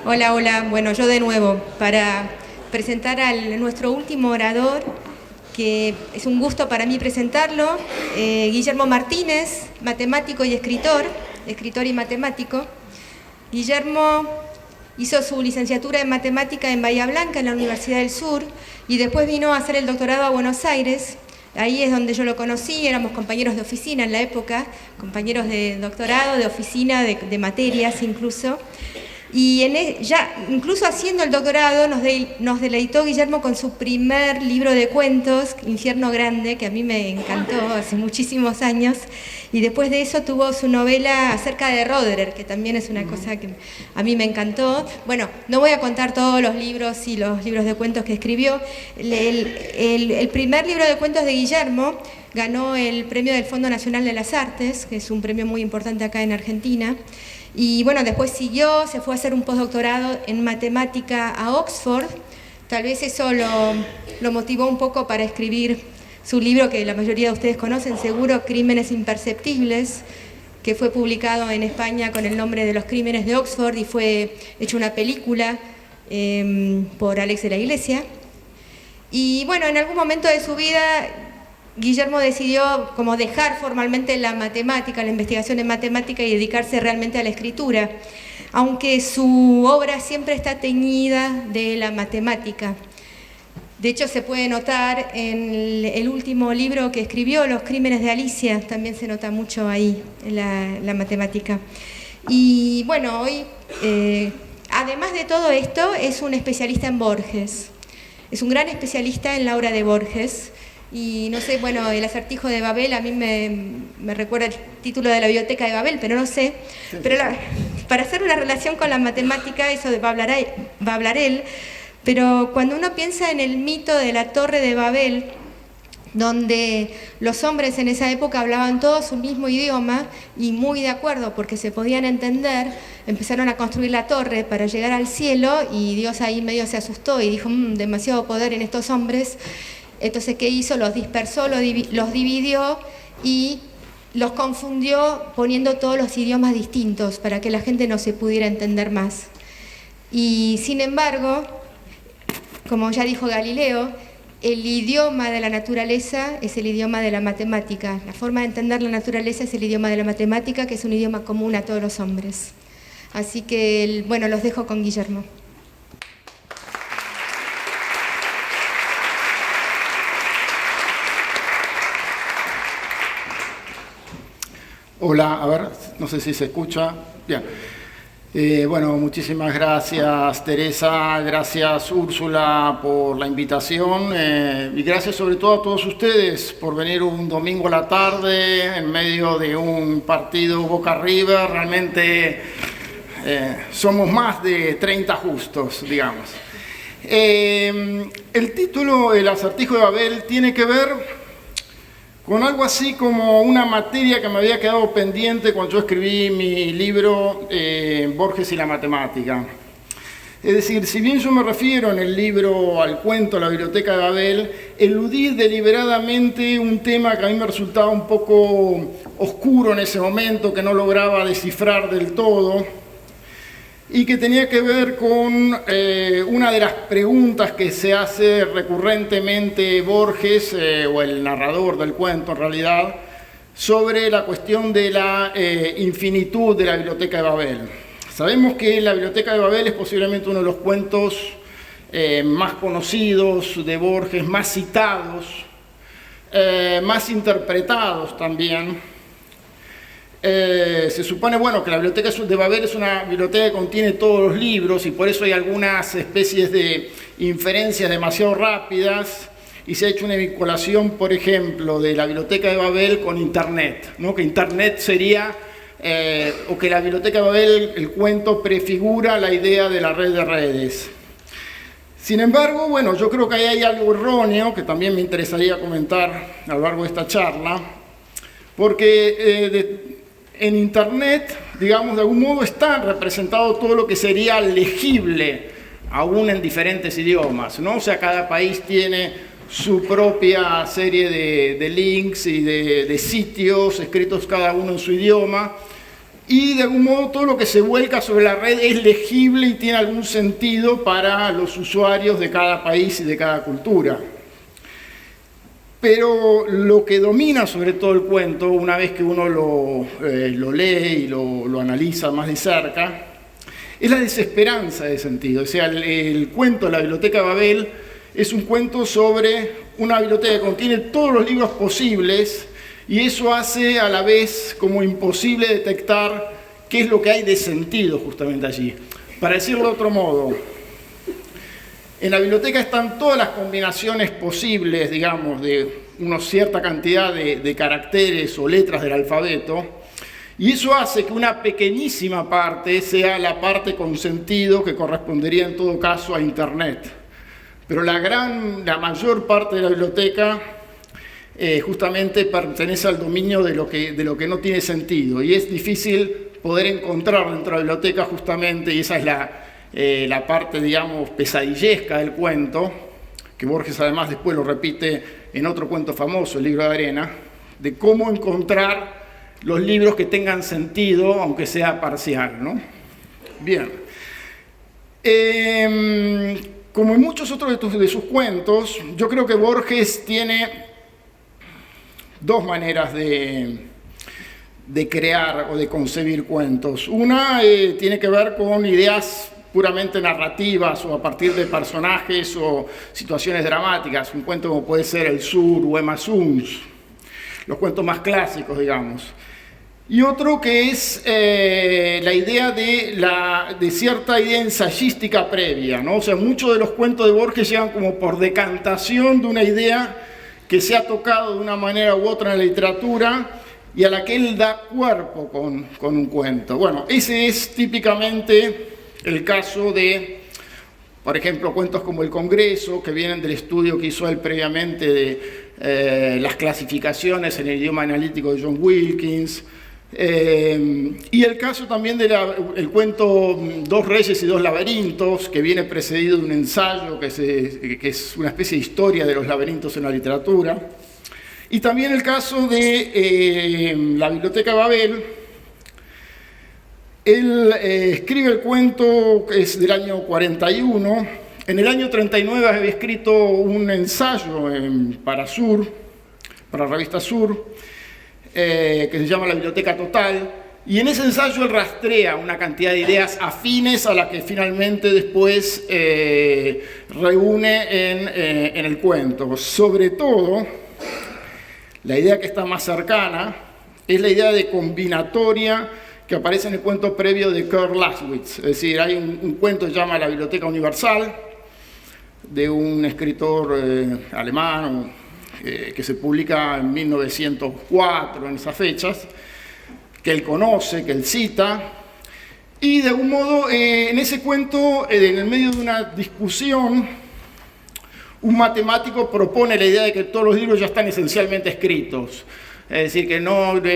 Hola, hola. Bueno, yo de nuevo, para presentar a nuestro último orador, que es un gusto para mí presentarlo, Guillermo Martínez, matemático y escritor y matemático. Guillermo hizo su licenciatura en matemática en Bahía Blanca, en la Universidad del Sur, y después vino a hacer el doctorado a Buenos Aires. Ahí es donde yo lo conocí, éramos compañeros de oficina en la época, compañeros de doctorado, de oficina, de materias incluso. Y ya incluso haciendo el doctorado nos deleitó Guillermo con su primer libro de cuentos, Infierno Grande, que a mí me encantó hace muchísimos años. Y después de eso tuvo su novela acerca de Roederer, que también es una cosa que a mí me encantó. Bueno, no voy a contar todos los libros y los libros de cuentos que escribió. El primer libro de cuentos de Guillermo ganó el premio del Fondo Nacional de las Artes, que es un premio muy importante acá en Argentina. Y bueno, después siguió, se fue a hacer un postdoctorado en matemática a Oxford. Tal vez eso lo motivó un poco para escribir su libro, que la mayoría de ustedes conocen seguro, Crímenes Imperceptibles, que fue publicado en España con el nombre de Los Crímenes de Oxford y fue hecha una película por Alex de la Iglesia. Y bueno, en algún momento de su vida Guillermo decidió como dejar formalmente la matemática, la investigación en matemática y dedicarse realmente a la escritura, aunque su obra siempre está teñida de la matemática. De hecho, se puede notar en el último libro que escribió, Los Crímenes de Alicia, también se nota mucho ahí la matemática. Y bueno, hoy, además de todo esto, es un especialista en Borges. Es un gran especialista en la obra de Borges. Y no sé, bueno, el acertijo de Babel a mí me recuerda el título de la biblioteca de Babel, pero no sé. Pero para hacer una relación con la matemática, eso va a hablar él. Pero cuando uno piensa en el mito de la Torre de Babel, donde los hombres en esa época hablaban todos un mismo idioma y muy de acuerdo porque se podían entender, empezaron a construir la torre para llegar al cielo y Dios ahí medio se asustó y dijo, demasiado poder en estos hombres. Entonces, ¿qué hizo? Los dispersó, los dividió y los confundió poniendo todos los idiomas distintos para que la gente no se pudiera entender más. Y sin embargo, como ya dijo Galileo, el idioma de la naturaleza es el idioma de la matemática. La forma de entender la naturaleza es el idioma de la matemática, que es un idioma común a todos los hombres. Así que, bueno, los dejo con Guillermo. Hola, a ver, no sé si se escucha. Bien. Bueno, muchísimas gracias Teresa, gracias Úrsula por la invitación y gracias sobre todo a todos ustedes por venir un domingo a la tarde en medio de un partido Boca River. Realmente somos más de 30 justos, digamos. El título, El acertijo de Babel, tiene que ver con algo así como una materia que me había quedado pendiente cuando yo escribí mi libro Borges y la matemática. Es decir, si bien yo me refiero en el libro al cuento La biblioteca de Babel, eludí deliberadamente un tema que a mí me resultaba un poco oscuro en ese momento, que no lograba descifrar del todo, y que tenía que ver con una de las preguntas que se hace recurrentemente Borges, o el narrador del cuento en realidad, sobre la cuestión de la infinitud de la biblioteca de Babel. Sabemos que la biblioteca de Babel es posiblemente uno de los cuentos más conocidos de Borges, más citados, más interpretados también. Se supone, bueno, que la biblioteca de Babel es una biblioteca que contiene todos los libros y por eso hay algunas especies de inferencias demasiado rápidas y se ha hecho una vinculación, por ejemplo, de la biblioteca de Babel con Internet, ¿no? Que Internet sería, o que la biblioteca de Babel, el cuento, prefigura la idea de la red de redes. Sin embargo, bueno, yo creo que ahí hay algo erróneo que también me interesaría comentar a lo largo de esta charla, porque en Internet, digamos, de algún modo está representado todo lo que sería legible, aún en diferentes idiomas, ¿no? O sea, cada país tiene su propia serie de links y de sitios escritos cada uno en su idioma, y de algún modo todo lo que se vuelca sobre la red es legible y tiene algún sentido para los usuarios de cada país y de cada cultura. Pero lo que domina sobre todo el cuento, una vez que uno lo lee y lo analiza más de cerca, es la desesperanza de sentido. O sea, el cuento de la Biblioteca de Babel es un cuento sobre una biblioteca que contiene todos los libros posibles, y eso hace a la vez como imposible detectar qué es lo que hay de sentido justamente allí. Para decirlo de otro modo, en la biblioteca están todas las combinaciones posibles, digamos, de una cierta cantidad de caracteres o letras del alfabeto, y eso hace que una pequeñísima parte sea la parte con sentido que correspondería en todo caso a Internet. Pero la mayor parte de la biblioteca justamente pertenece al dominio de lo que no tiene sentido, y es difícil poder encontrar dentro de la biblioteca justamente, y esa es la parte, digamos, pesadillesca del cuento, que Borges además después lo repite en otro cuento famoso, El libro de arena, de cómo encontrar los libros que tengan sentido, aunque sea parcial, ¿no? Bien. Como en muchos otros de sus cuentos, yo creo que Borges tiene dos maneras de crear o de concebir cuentos. Una tiene que ver con ideas puramente narrativas o a partir de personajes o situaciones dramáticas. Un cuento como puede ser El Sur o Emma Suns, los cuentos más clásicos, digamos. Y otro que es la idea de cierta idea ensayística previa, ¿no? O sea, muchos de los cuentos de Borges llegan como por decantación de una idea que se ha tocado de una manera u otra en la literatura y a la que él da cuerpo con un cuento. Bueno, ese es típicamente el caso de, por ejemplo, cuentos como El Congreso, que vienen del estudio que hizo él previamente de las clasificaciones en el idioma analítico de John Wilkins, y el caso también del cuento Dos Reyes y Dos Laberintos, que viene precedido de un ensayo que es una especie de historia de los laberintos en la literatura, y también el caso de la Biblioteca de Babel. Él escribe el cuento, que es del año 41. En el año 39 había escrito un ensayo para la revista Sur, que se llama La Biblioteca Total, y en ese ensayo él rastrea una cantidad de ideas afines a las que finalmente después reúne en el cuento. Sobre todo, la idea que está más cercana es la idea de combinatoria que aparece en el cuento previo de Karl Laswitz. Es decir, hay un cuento que se llama La Biblioteca Universal, de un escritor alemán que se publica en 1904, en esas fechas, que él conoce, que él cita, y de algún modo en ese cuento, en el medio de una discusión, un matemático propone la idea de que todos los libros ya están esencialmente escritos. Es decir, que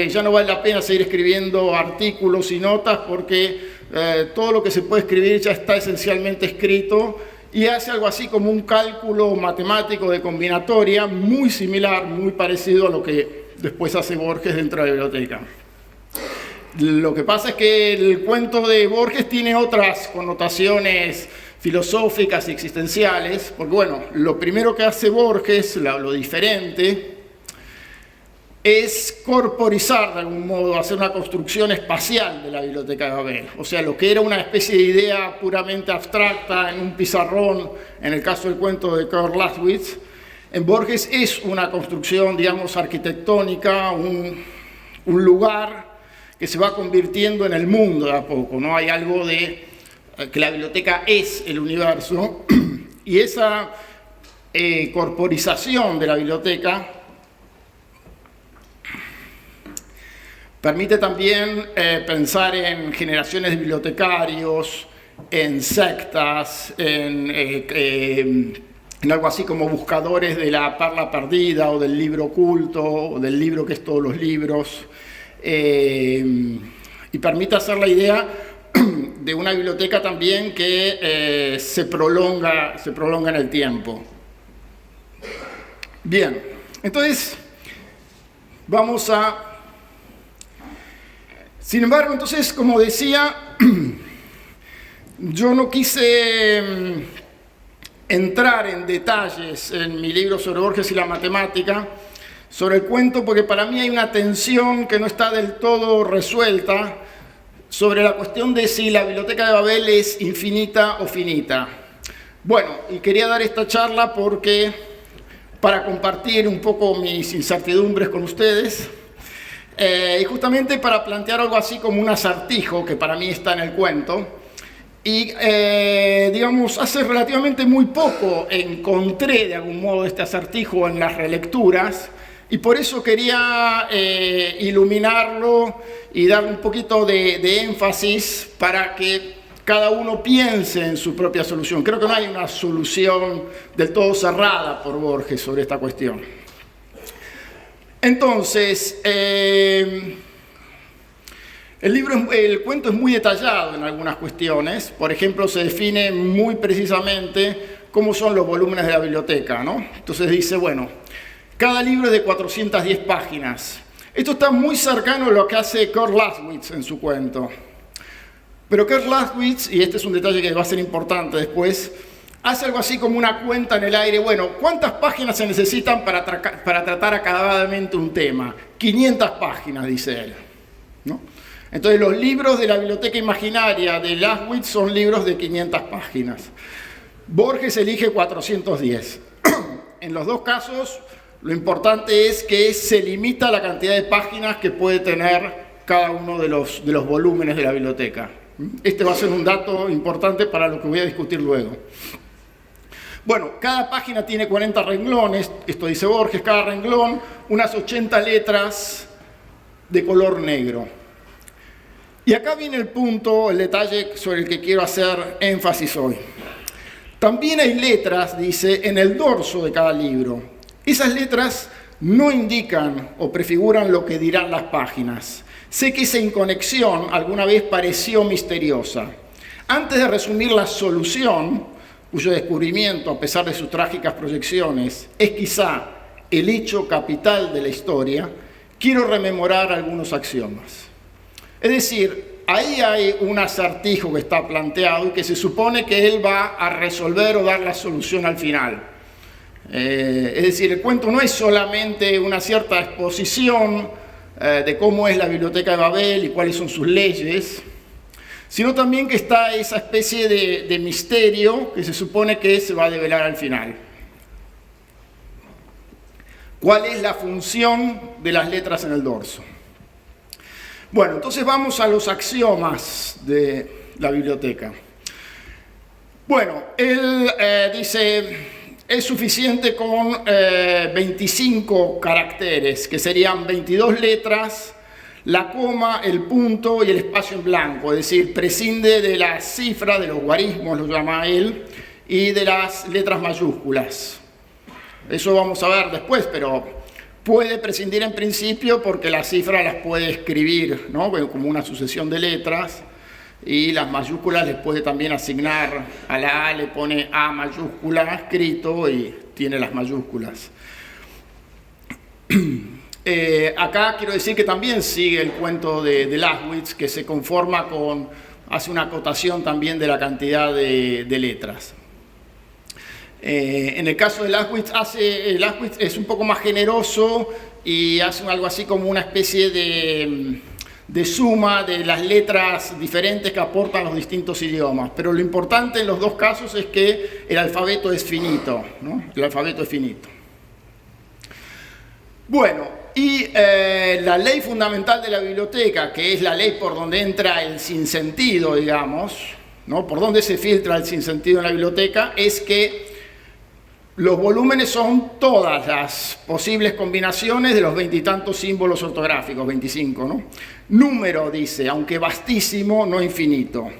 ya no vale la pena seguir escribiendo artículos y notas porque todo lo que se puede escribir ya está esencialmente escrito, y hace algo así como un cálculo matemático de combinatoria muy similar, muy parecido a lo que después hace Borges dentro de la biblioteca. Lo que pasa es que el cuento de Borges tiene otras connotaciones filosóficas y existenciales, porque bueno, lo primero que hace Borges, lo diferente, es corporizar de algún modo, hacer una construcción espacial de la Biblioteca de Babel. O sea, lo que era una especie de idea puramente abstracta en un pizarrón, en el caso del cuento de Karl Laswitz, en Borges es una construcción, digamos, arquitectónica, un lugar que se va convirtiendo en el mundo de a poco, ¿no? Hay algo de que la biblioteca es el universo, y esa corporización de la biblioteca permite también pensar en generaciones de bibliotecarios, en sectas, en algo así como buscadores de la perla perdida o del libro oculto o del libro que es todos los libros, y permite hacer la idea de una biblioteca también que se prolonga en el tiempo. Bien, entonces vamos a Sin embargo, entonces, como decía, yo no quise entrar en detalles en mi libro sobre Borges y la matemática, sobre el cuento, porque para mí hay una tensión que no está del todo resuelta sobre la cuestión de si la Biblioteca de Babel es infinita o finita. Bueno, y quería dar esta charla para compartir un poco mis incertidumbres con ustedes, y justamente para plantear algo así como un acertijo que para mí está en el cuento. Y, digamos, hace relativamente muy poco encontré de algún modo este acertijo en las relecturas, y por eso quería iluminarlo y darle un poquito de énfasis para que cada uno piense en su propia solución. Creo que no hay una solución del todo cerrada por Borges sobre esta cuestión. Entonces, el cuento es muy detallado en algunas cuestiones. Por ejemplo, se define muy precisamente cómo son los volúmenes de la biblioteca, ¿no? Entonces dice, bueno, cada libro es de 410 páginas. Esto está muy cercano a lo que hace Kurt Laswitz en su cuento. Pero Kurt Laswitz, y este es un detalle que va a ser importante después, hace algo así como una cuenta en el aire. Bueno, ¿cuántas páginas se necesitan para tratar acabadamente un tema? 500 páginas, dice él, ¿no? Entonces, los libros de la biblioteca imaginaria de Laswitz son libros de 500 páginas. Borges elige 410. En los dos casos, lo importante es que se limita la cantidad de páginas que puede tener cada uno de los volúmenes de la biblioteca. Este va a ser un dato importante para lo que voy a discutir luego. Bueno, cada página tiene 40 renglones, esto dice Borges, cada renglón, unas 80 letras de color negro. Y acá viene el punto, el detalle sobre el que quiero hacer énfasis hoy. También hay letras, dice, en el dorso de cada libro. Esas letras no indican o prefiguran lo que dirán las páginas. Sé que esa inconexión alguna vez pareció misteriosa. Antes de resumir la solución, cuyo descubrimiento, a pesar de sus trágicas proyecciones, es quizá el hecho capital de la historia, quiero rememorar algunos axiomas. Es decir, ahí hay un acertijo que está planteado y que se supone que él va a resolver o dar la solución al final. Es decir, el cuento no es solamente una cierta exposición de cómo es la Biblioteca de Babel y cuáles son sus leyes, sino también que está esa especie de misterio que se supone que se va a develar al final. ¿Cuál es la función de las letras en el dorso? Bueno, entonces vamos a los axiomas de la biblioteca. Bueno, él dice, es suficiente con 25 caracteres, que serían 22 letras, la coma, el punto y el espacio en blanco, es decir, prescinde de la cifra, de los guarismos, lo llama él, y de las letras mayúsculas. Eso vamos a ver después, pero puede prescindir en principio porque la cifra las puede escribir, ¿no? Como una sucesión de letras, y las mayúsculas les puede también asignar, a la A le pone A mayúscula escrito y tiene las mayúsculas. Acá quiero decir que también sigue el cuento de Laswitz, que se conforma hace una acotación también de la cantidad de letras. En el caso de Laswitz es un poco más generoso y hace algo así como una especie de suma de las letras diferentes que aportan los distintos idiomas. Pero lo importante en los dos casos es que el alfabeto es finito, ¿no? El alfabeto es finito. Bueno, y la ley fundamental de la biblioteca, que es la ley por donde entra el sinsentido, digamos, ¿no? Por donde se filtra el sinsentido en la biblioteca, es que los volúmenes son todas las posibles combinaciones de los 20 y tantos símbolos ortográficos, 25, ¿no? Número, dice, aunque vastísimo, no infinito.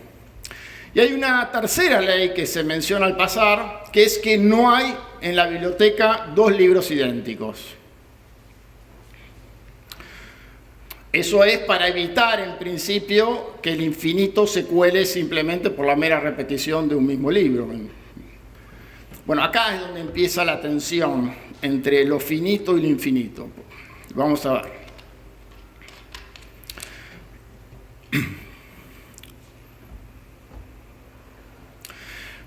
Y hay una tercera ley que se menciona al pasar, que es que no hay en la biblioteca dos libros idénticos. Eso es para evitar, en principio, que el infinito se cuele simplemente por la mera repetición de un mismo libro. Bueno, acá es donde empieza la tensión entre lo finito y lo infinito. Vamos a ver.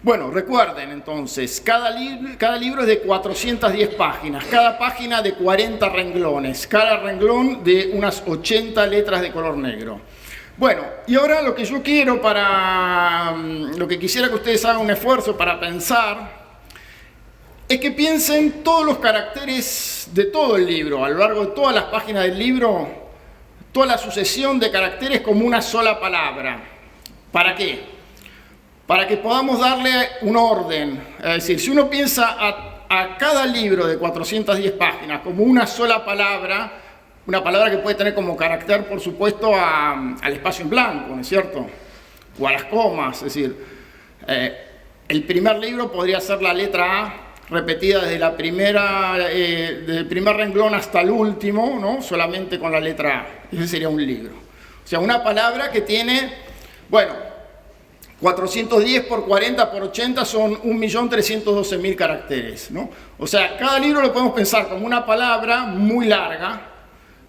Bueno, recuerden entonces, cada libro es de 410 páginas, cada página de 40 renglones, cada renglón de unas 80 letras de color negro. Bueno, y ahora lo que yo quiero lo que quisiera que ustedes hagan un esfuerzo para pensar, es que piensen todos los caracteres de todo el libro, a lo largo de todas las páginas del libro, toda la sucesión de caracteres como una sola palabra. ¿Para qué? Para que podamos darle un orden. Es decir, si uno piensa a cada libro de 410 páginas como una sola palabra, una palabra que puede tener como carácter, por supuesto, al espacio en blanco, ¿no es cierto? O a las comas, es decir, el primer libro podría ser la letra A, repetida desde desde el primer renglón hasta el último, ¿no? Solamente con la letra A. Ese sería un libro. O sea, una palabra que tiene, bueno, 410 por 40 por 80 son 1.312.000 caracteres, ¿no? O sea, cada libro lo podemos pensar como una palabra muy larga.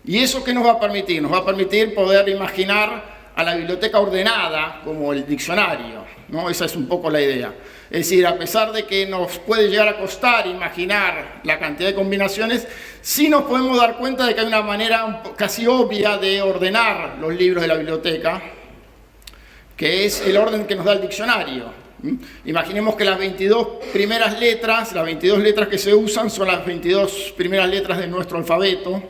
¿Y eso qué nos va a permitir? Nos va a permitir poder imaginar a la biblioteca ordenada como el diccionario, ¿no? Esa es un poco la idea. Es decir, a pesar de que nos puede llegar a costar imaginar la cantidad de combinaciones, sí nos podemos dar cuenta de que hay una manera casi obvia de ordenar los libros de la biblioteca, que es el orden que nos da el diccionario. Imaginemos que las 22 primeras letras, las 22 letras que se usan son las 22 primeras letras de nuestro alfabeto.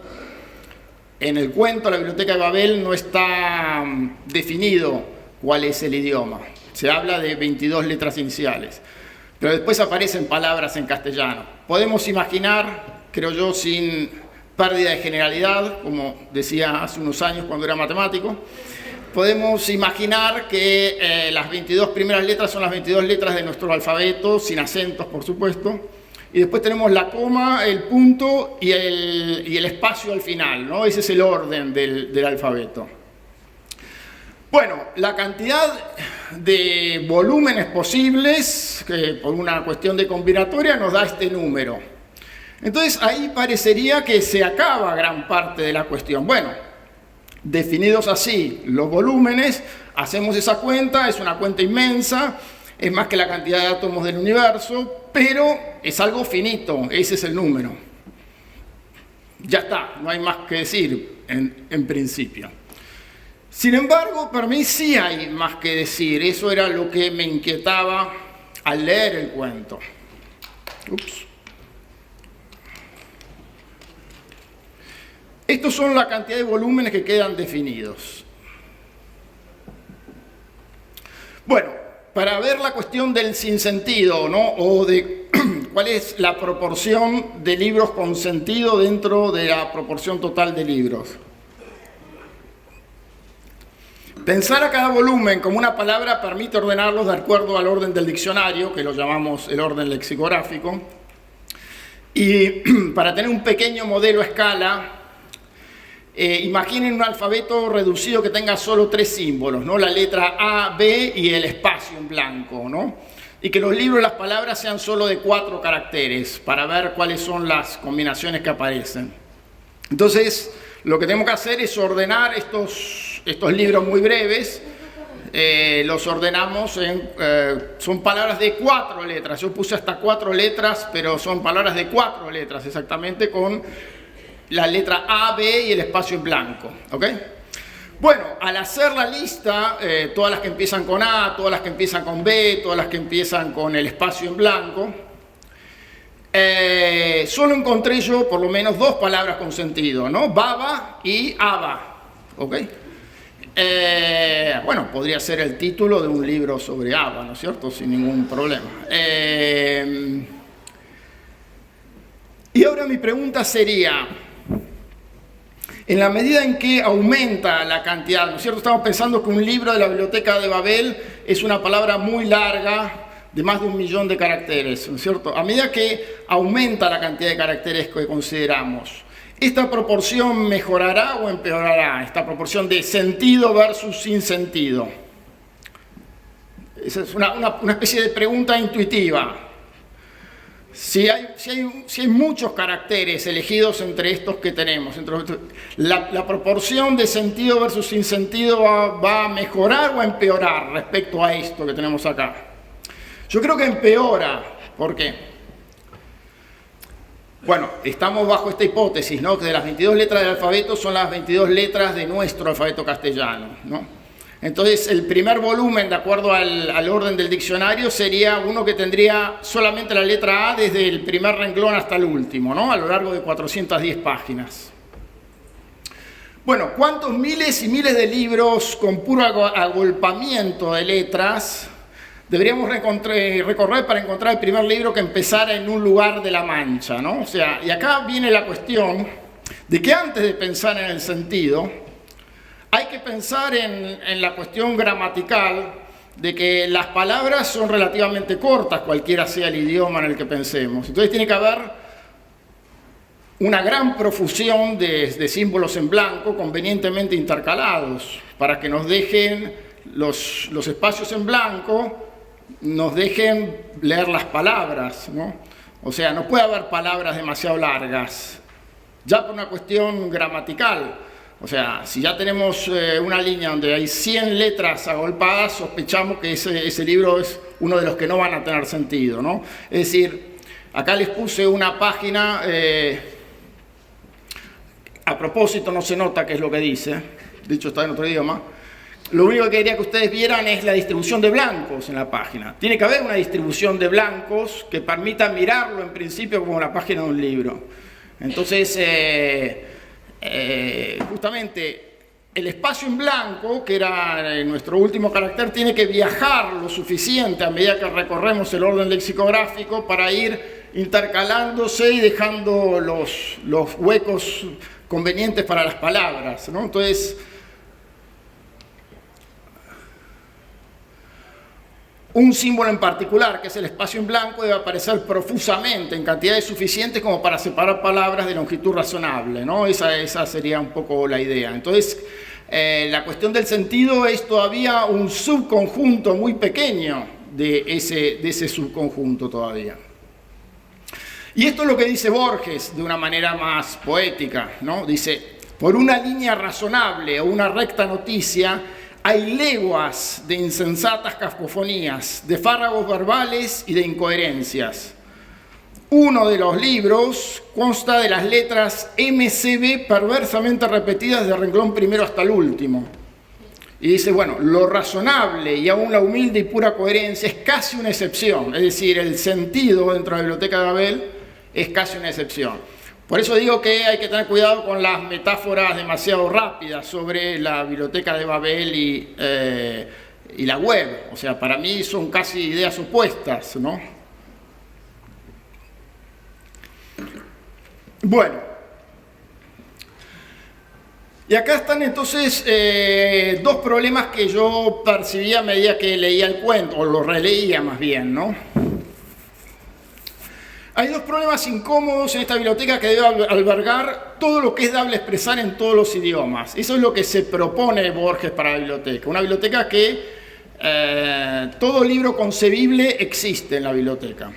En el cuento, la Biblioteca de Babel, no está definido cuál es el idioma. Se habla de 22 letras iniciales, pero después aparecen palabras en castellano. Podemos imaginar, creo yo, sin pérdida de generalidad, como decía hace unos años cuando era matemático, podemos imaginar que las 22 primeras letras son las 22 letras de nuestro alfabeto, sin acentos, por supuesto. Y después tenemos la coma, el punto y el espacio al final, ¿no? Ese es el orden del alfabeto. Bueno, la cantidad de volúmenes posibles, que por una cuestión de combinatoria, nos da este número. Entonces, ahí parecería que se acaba gran parte de la cuestión. Bueno, definidos así los volúmenes, hacemos esa cuenta, es una cuenta inmensa, es más que la cantidad de átomos del universo, pero es algo finito, ese es el número. Ya está, no hay más que decir en principio. Sin embargo, para mí sí hay más que decir, eso era lo que me inquietaba al leer el cuento. Ups. Estos son la cantidad de volúmenes que quedan definidos. Bueno, para ver la cuestión del sinsentido, ¿no? O de cuál es la proporción de libros con sentido dentro de la proporción total de libros. Pensar a cada volumen como una palabra permite ordenarlos de acuerdo al orden del diccionario, que lo llamamos el orden lexicográfico. Y para tener un pequeño modelo a escala, imaginen un alfabeto reducido que tenga solo 3 símbolos, ¿no? La letra A, B y el espacio en blanco, ¿no? Y que los libros, las palabras sean solo de 4 caracteres para ver cuáles son las combinaciones que aparecen. Entonces, lo que tenemos que hacer es ordenar estos libros muy breves. Los ordenamos son palabras de 4 letras. Yo puse hasta 4 letras, pero son palabras de 4 letras exactamente, con la letra A, B y el espacio en blanco, ¿ok? Bueno, al hacer la lista, todas las que empiezan con A, todas las que empiezan con B, todas las que empiezan con el espacio en blanco, solo encontré yo por lo menos 2 palabras con sentido, ¿no? Baba y Aba, ¿ok? Bueno, podría ser el título de un libro sobre Aba, ¿no es cierto? Sin ningún problema. Y ahora mi pregunta sería, en la medida en que aumenta la cantidad, ¿no es cierto? Estamos pensando que un libro de la Biblioteca de Babel es una palabra muy larga, de más de 1 millón de caracteres, ¿no es cierto? A medida que aumenta la cantidad de caracteres que consideramos, ¿esta proporción mejorará o empeorará? Esta proporción de sentido versus sin sentido. Esa es una especie de pregunta intuitiva. si hay muchos caracteres elegidos entre estos que tenemos, la proporción de sentido versus sin sentido va a mejorar o a empeorar respecto a esto que tenemos acá. Yo creo que empeora. ¿Por qué? Bueno, estamos bajo esta hipótesis, ¿no? Que de las 22 letras del alfabeto son las 22 letras de nuestro alfabeto castellano, ¿no? Entonces, el primer volumen, de acuerdo al orden del diccionario, sería uno que tendría solamente la letra A desde el primer renglón hasta el último, ¿no? A lo largo de 410 páginas. Bueno, ¿cuántos miles y miles de libros con puro agolpamiento de letras deberíamos recorrer para encontrar el primer libro que empezara en un lugar de la Mancha, ¿no? O sea, y acá viene la cuestión de que antes de pensar en el sentido, hay que pensar en la cuestión gramatical de que las palabras son relativamente cortas, cualquiera sea el idioma en el que pensemos. Entonces tiene que haber una gran profusión de símbolos en blanco convenientemente intercalados para que nos dejen los espacios en blanco, nos dejen leer las palabras, ¿no? O sea, no puede haber palabras demasiado largas, ya por una cuestión gramatical. O sea, si ya tenemos una línea donde hay 100 letras agolpadas, sospechamos que ese libro es uno de los que no van a tener sentido, ¿no? Es decir, acá les puse una página, a propósito no se nota qué es lo que dice, dicho está en otro idioma. Lo único que quería que ustedes vieran es la distribución de blancos en la página. Tiene que haber una distribución de blancos que permita mirarlo en principio como la página de un libro. Entonces, justamente el espacio en blanco, que era nuestro último carácter, tiene que viajar lo suficiente a medida que recorremos el orden lexicográfico para ir intercalándose y dejando los huecos convenientes para las palabras, ¿no? Entonces, un símbolo en particular, que es el espacio en blanco, debe aparecer profusamente, en cantidades suficientes como para separar palabras de longitud razonable, ¿no? Esa sería un poco la idea. Entonces, la cuestión del sentido es todavía un subconjunto muy pequeño de ese subconjunto todavía. Y esto es lo que dice Borges de una manera más poética, ¿no? Dice, por una línea razonable o una recta noticia, hay leguas de insensatas cacofonías, de fárragos verbales y de incoherencias. Uno de los libros consta de las letras MCB perversamente repetidas de renglón primero hasta el último. Y dice, bueno, lo razonable y aún la humilde y pura coherencia es casi una excepción. Es decir, el sentido dentro de la Biblioteca de Babel es casi una excepción. Por eso digo que hay que tener cuidado con las metáforas demasiado rápidas sobre la Biblioteca de Babel y la web. O sea, para mí son casi ideas opuestas, ¿no? Bueno. Y acá están entonces dos problemas que yo percibía a medida que leía el cuento, o lo releía más bien, ¿no? Hay dos problemas incómodos en esta biblioteca que debe albergar todo lo que es dable expresar en todos los idiomas. Eso es lo que se propone Borges para la biblioteca. Una biblioteca que todo libro concebible existe en la biblioteca.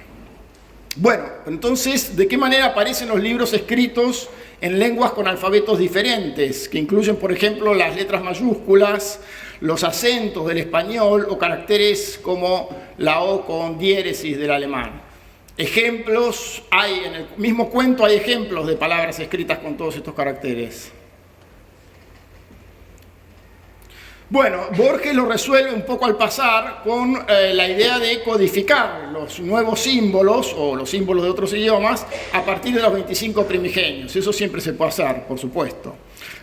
Bueno, entonces, ¿de qué manera aparecen los libros escritos en lenguas con alfabetos diferentes? Que incluyen, por ejemplo, las letras mayúsculas, los acentos del español o caracteres como la O con diéresis del alemán. Ejemplos, en el mismo cuento hay ejemplos de palabras escritas con todos estos caracteres. Bueno, Borges lo resuelve un poco al pasar con la idea de codificar los nuevos símbolos o los símbolos de otros idiomas a partir de los 25 primigenios. Eso siempre se puede hacer, por supuesto,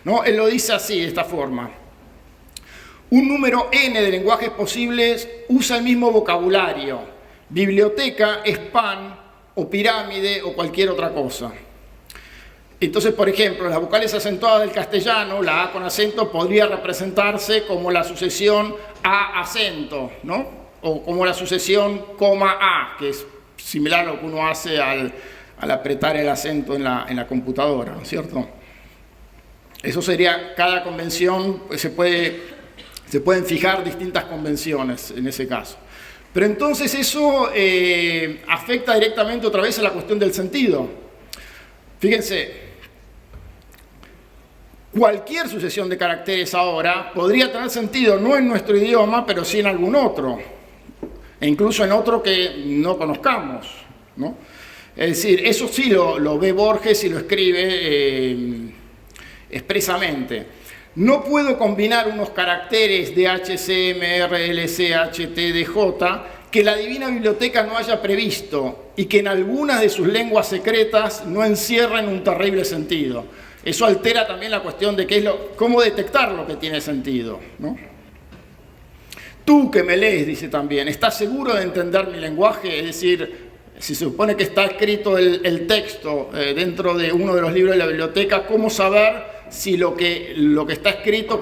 ¿no? Él lo dice así, de esta forma. Un número n de lenguajes posibles usa el mismo vocabulario. Biblioteca es pan o pirámide o cualquier otra cosa. Entonces, por ejemplo, las vocales acentuadas del castellano, la A con acento, podría representarse como la sucesión A acento, ¿no? O como la sucesión coma A, que es similar a lo que uno hace al apretar el acento en la computadora, ¿no es cierto? Eso sería, cada convención, pues se pueden fijar distintas convenciones en ese caso. Pero entonces eso afecta directamente otra vez a la cuestión del sentido. Fíjense, cualquier sucesión de caracteres ahora podría tener sentido no en nuestro idioma, pero sí en algún otro, e incluso en otro que no conozcamos, ¿no? Es decir, eso sí lo ve Borges y lo escribe expresamente. No puedo combinar unos caracteres de HCM, RLC, HT, DJ que la Divina Biblioteca no haya previsto y que en algunas de sus lenguas secretas no encierren un terrible sentido. Eso altera también la cuestión de cómo detectar lo que tiene sentido, ¿no? Tú que me lees, dice también, ¿estás seguro de entender mi lenguaje? Es decir, si se supone que está escrito el texto dentro de uno de los libros de la biblioteca, ¿cómo saber si lo que está escrito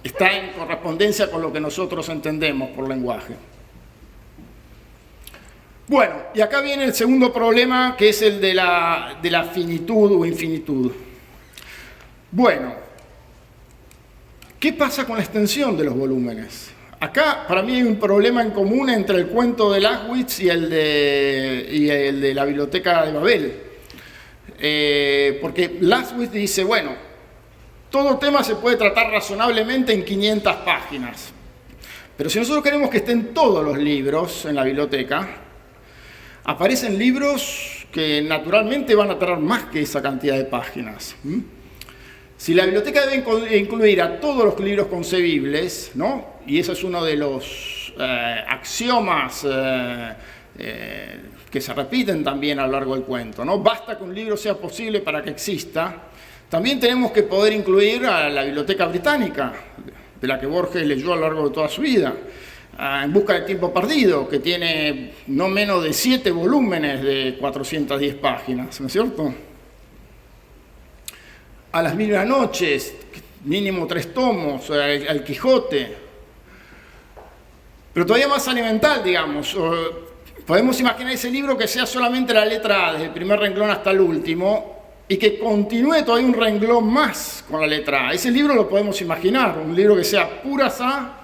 está en correspondencia con lo que nosotros entendemos por lenguaje? Bueno, y acá viene el segundo problema, que es el de la finitud o infinitud. Bueno, ¿qué pasa con la extensión de los volúmenes? Acá, para mí, hay un problema en común entre el cuento de Lachwitz y el de la Biblioteca de Babel. Porque Lachwitz dice, bueno, todo tema se puede tratar razonablemente en 500 páginas. Pero si nosotros queremos que estén todos los libros en la biblioteca, aparecen libros que naturalmente van a tener más que esa cantidad de páginas. Si la biblioteca debe incluir a todos los libros concebibles, ¿no? Y eso es uno de los axiomas que se repiten también a lo largo del cuento, ¿no? Basta que un libro sea posible para que exista. También tenemos que poder incluir a la Biblioteca Británica, de la que Borges leyó a lo largo de toda su vida. En busca del tiempo perdido, que tiene no menos de 7 volúmenes de 410 páginas, ¿no es cierto? A las mil y una noches, mínimo 3 tomos, al Quijote. Pero todavía más elemental, digamos. Podemos imaginar ese libro que sea solamente la letra A, desde el primer renglón hasta el último, y que continúe todavía un renglón más con la letra A. Ese libro lo podemos imaginar, un libro que sea puras A,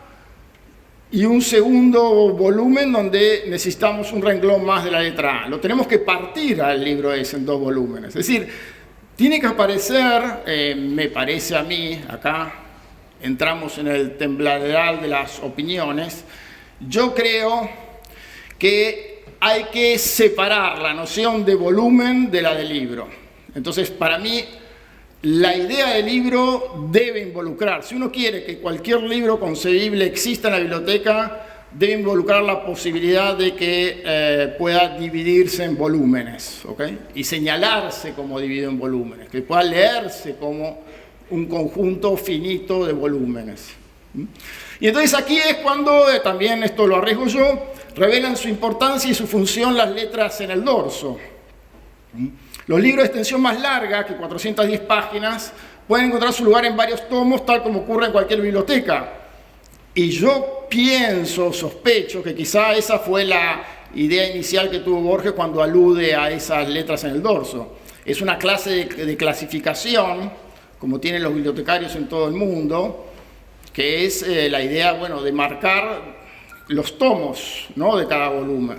y un segundo volumen donde necesitamos un renglón más de la letra A. Lo tenemos que partir al libro ese en 2 volúmenes. Es decir, tiene que aparecer, me parece a mí, acá entramos en el tembladeral de las opiniones, yo creo que hay que separar la noción de volumen de la de libro. Entonces, para mí, la idea del libro debe involucrar, si uno quiere que cualquier libro concebible exista en la biblioteca, debe involucrar la posibilidad de que pueda dividirse en volúmenes, ¿ok? Y señalarse como dividido en volúmenes, que pueda leerse como un conjunto finito de volúmenes. Y entonces aquí es cuando, también esto lo arriesgo yo, revelan su importancia y su función las letras en el dorso. Los libros de extensión más larga, que 410 páginas, pueden encontrar su lugar en varios tomos, tal como ocurre en cualquier biblioteca. Y yo sospecho, que quizá esa fue la idea inicial que tuvo Borges cuando alude a esas letras en el dorso. Es una clase de clasificación, como tienen los bibliotecarios en todo el mundo, que es la idea, bueno, de marcar los tomos, ¿no?, de cada volumen.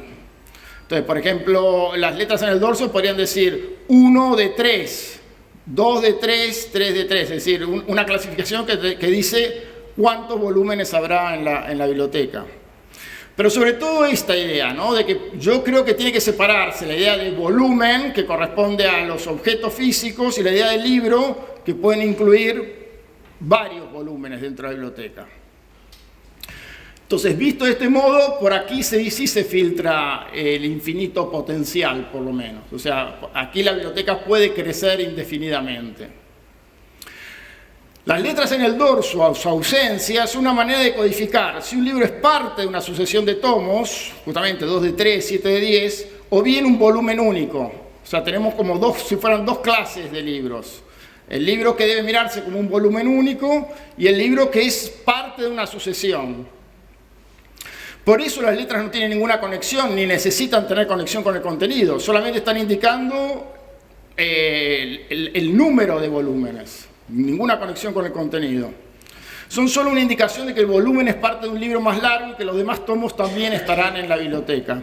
Entonces, por ejemplo, las letras en el dorso podrían decir 1 de 3, 2 de 3, 3 de 3, es decir, una clasificación que dice cuántos volúmenes habrá en la biblioteca. Pero sobre todo esta idea, ¿no?, de que yo creo que tiene que separarse la idea de volumen, que corresponde a los objetos físicos, y la idea del libro, que pueden incluir varios volúmenes dentro de la biblioteca. Entonces, visto de este modo, por aquí sí se filtra el infinito potencial, por lo menos. O sea, aquí la biblioteca puede crecer indefinidamente. Las letras en el dorso, su ausencia, es una manera de codificar si un libro es parte de una sucesión de tomos, justamente 2 de 3, 7 de 10, o bien un volumen único. O sea, tenemos como si fueran 2 clases de libros. El libro que debe mirarse como un volumen único y el libro que es parte de una sucesión. Por eso las letras no tienen ninguna conexión, ni necesitan tener conexión con el contenido, solamente están indicando el número de volúmenes, ninguna conexión con el contenido. son solo una indicación de que el volumen es parte de un libro más largo y que los demás tomos también estarán en la biblioteca.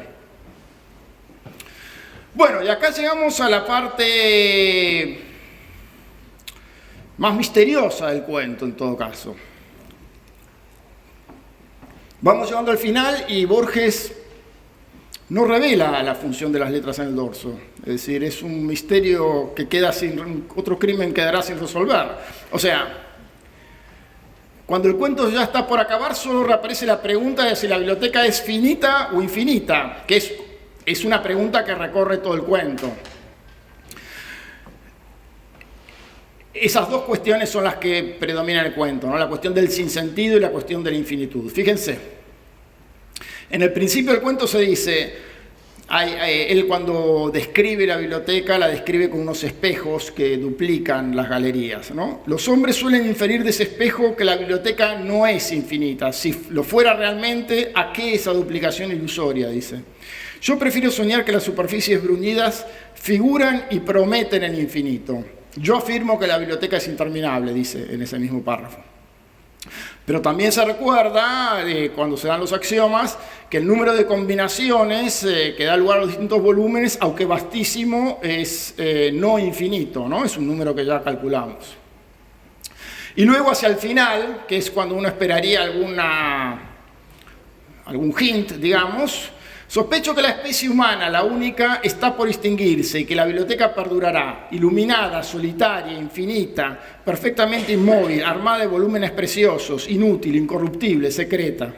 Bueno, y acá llegamos a la parte más misteriosa del cuento, en todo caso. Vamos llegando al final y Borges no revela la función de las letras en el dorso. Es decir, es un misterio que queda sin... otro crimen quedará sin resolver. O sea, cuando el cuento ya está por acabar, solo reaparece la pregunta de si la biblioteca es finita o infinita, que es una pregunta que recorre todo el cuento. Esas dos cuestiones son las que predominan el cuento, ¿no? La cuestión del sinsentido y la cuestión de la infinitud. Fíjense, en el principio del cuento se dice, él cuando describe la biblioteca, la describe con unos espejos que duplican las galerías, ¿no? Los hombres suelen inferir de ese espejo que la biblioteca no es infinita. Si lo fuera realmente, ¿a qué esa duplicación ilusoria?, dice. Yo prefiero soñar que las superficies bruñidas figuran y prometen el infinito. Yo afirmo que la biblioteca es interminable, dice en ese mismo párrafo. Pero también se recuerda, cuando se dan los axiomas, que el número de combinaciones que da lugar a los distintos volúmenes, aunque vastísimo, es no infinito, ¿no? Es un número que ya calculamos. Y luego hacia el final, que es cuando uno esperaría algún hint, digamos, sospecho que la especie humana, la única, está por extinguirse y que la biblioteca perdurará, iluminada, solitaria, infinita, perfectamente inmóvil, armada de volúmenes preciosos, inútil, incorruptible, secreta.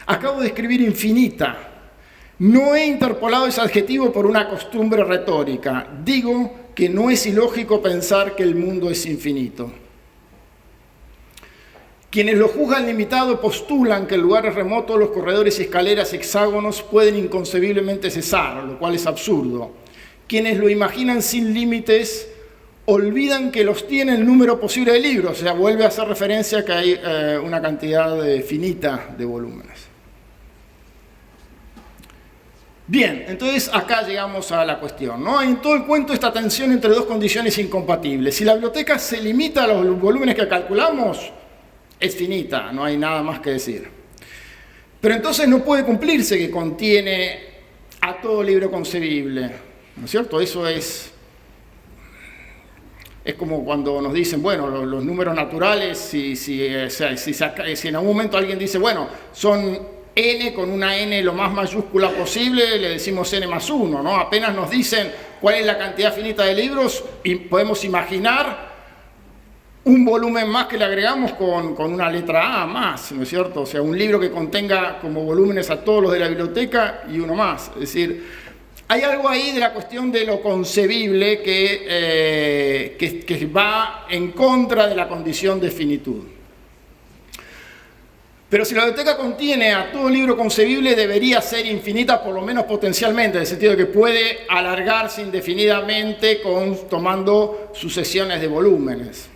Acabo de escribir infinita. No he interpolado ese adjetivo por una costumbre retórica. Digo que no es ilógico pensar que el mundo es infinito. Quienes lo juzgan limitado postulan que en lugares remotos los corredores y escaleras hexágonos pueden inconcebiblemente cesar, lo cual es absurdo. Quienes lo imaginan sin límites olvidan que los tiene el número posible de libros, o sea, vuelve a hacer referencia a que hay una cantidad finita de volúmenes. Bien, entonces acá llegamos a la cuestión, ¿no? Hay en todo el cuento esta tensión entre dos condiciones incompatibles. Si la biblioteca se limita a los volúmenes que calculamos, es finita, no hay nada más que decir. Pero entonces no puede cumplirse que contiene a todo libro concebible, ¿no es cierto? Eso es como cuando nos dicen, bueno, los números naturales, si en algún momento alguien dice, bueno, son n con una n lo más mayúscula posible, le decimos n más 1, ¿no? Apenas nos dicen cuál es la cantidad finita de libros y podemos imaginar un volumen más que le agregamos con una letra A más, ¿no es cierto? O sea, un libro que contenga como volúmenes a todos los de la biblioteca y uno más. Es decir, hay algo ahí de la cuestión de lo concebible que va en contra de la condición de finitud. Pero si la biblioteca contiene a todo libro concebible, debería ser infinita, por lo menos potencialmente, en el sentido de que puede alargarse indefinidamente tomando sucesiones de volúmenes.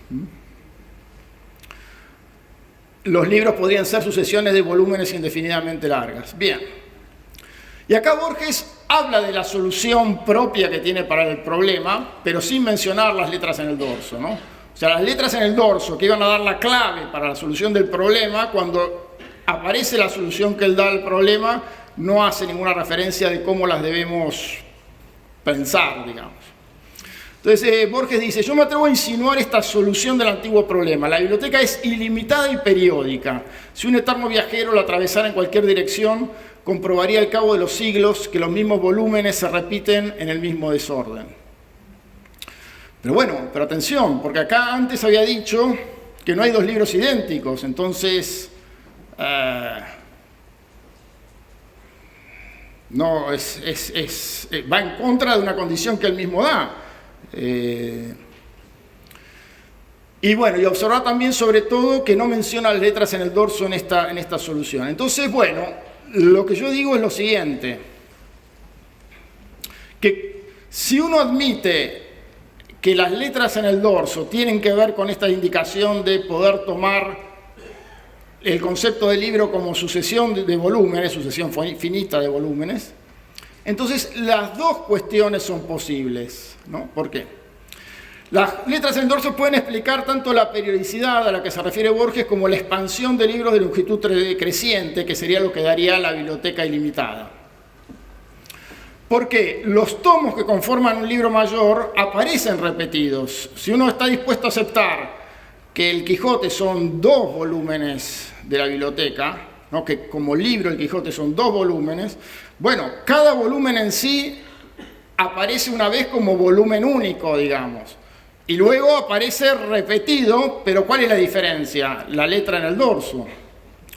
Los libros podrían ser sucesiones de volúmenes indefinidamente largas. Bien. Y acá Borges habla de la solución propia que tiene para el problema, pero sin mencionar las letras en el dorso, ¿no? O sea, las letras en el dorso que iban a dar la clave para la solución del problema, cuando aparece la solución que él da al problema, no hace ninguna referencia de cómo las debemos pensar, digamos. Entonces Borges dice, yo me atrevo a insinuar esta solución del antiguo problema. La biblioteca es ilimitada y periódica. Si un eterno viajero la atravesara en cualquier dirección, comprobaría al cabo de los siglos que los mismos volúmenes se repiten en el mismo desorden. Pero bueno, pero atención, porque acá antes había dicho que no hay dos libros idénticos, entonces no, va en contra de una condición que él mismo da. Y bueno, y observar también sobre todo que no menciona las letras en el dorso en esta solución. Entonces, bueno, lo que yo digo es lo siguiente, que si uno admite que las letras en el dorso tienen que ver con esta indicación de poder tomar el concepto de libro como sucesión de volúmenes, sucesión finita de volúmenes, entonces las dos cuestiones son posibles, ¿no? ¿Por qué? Las letras en el dorso pueden explicar tanto la periodicidad a la que se refiere Borges como la expansión de libros de longitud creciente, que sería lo que daría la biblioteca ilimitada. Porque los tomos que conforman un libro mayor aparecen repetidos. Si uno está dispuesto a aceptar que el Quijote son 2 volúmenes de la biblioteca, ¿no? Que como libro el Quijote son 2 volúmenes, bueno, cada volumen en sí aparece una vez como volumen único, digamos. Y luego aparece repetido, pero ¿cuál es la diferencia? La letra en el dorso.